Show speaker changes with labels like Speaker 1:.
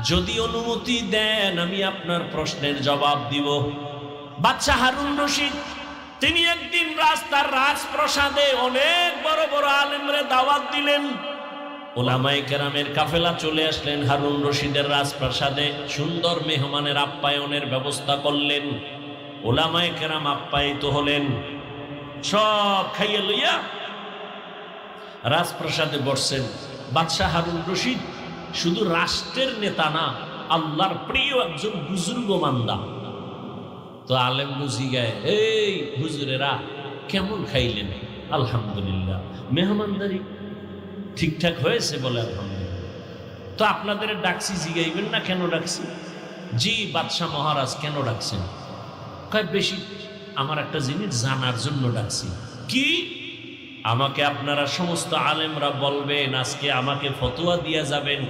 Speaker 1: যদি অনুমতি দেন আমি আপনার প্রশ্নের জবাব দিব। বাদশাহ হারুন রশিদ তিনি একদিন রাস্তার রাজপ্রাসাদে অনেক বড় বড় আলেমরে দাওয়াত দিলেন। উলামায়ে কেরামের কাফেলা চলে আসলেন হারুন রশিদের রাজপ্রাসাদে, সুন্দর মেহমানের আপ্যায়নের ব্যবস্থা করলেন। উলামায়ে কেরাম আপ্যায়িত হলেন, সব খাইয়ে লইয়া রাজপ্রাসাদে বসছেন। বাদশাহ হারুন রশিদ শুধু রাষ্ট্রের নেতা না, আল্লাহর প্রিয় একজন বুজুর্গ মান্দা। তো আলেম বুঝি গায়, এই হুজুরেরা কেমন খাইলেন? আলহামদুলিল্লাহ, মেহমানদারি ঠিকঠাক হয়েছে বলে আলহামদুলিল্লাহ। তো আপনাদের ডাকছি, জিগাইবেন না কেন ডাকছি? জি বাদশাহ মহারাজ, কেন ডাকছেন? কয় বেশি আমার একটা জিনিস জানার জন্য ডাকছি। কি? আমাকে আপনারা সমস্ত আলেমরা বলবেন, আজকে আমাকে ফতোয়া দিয়া যাবেন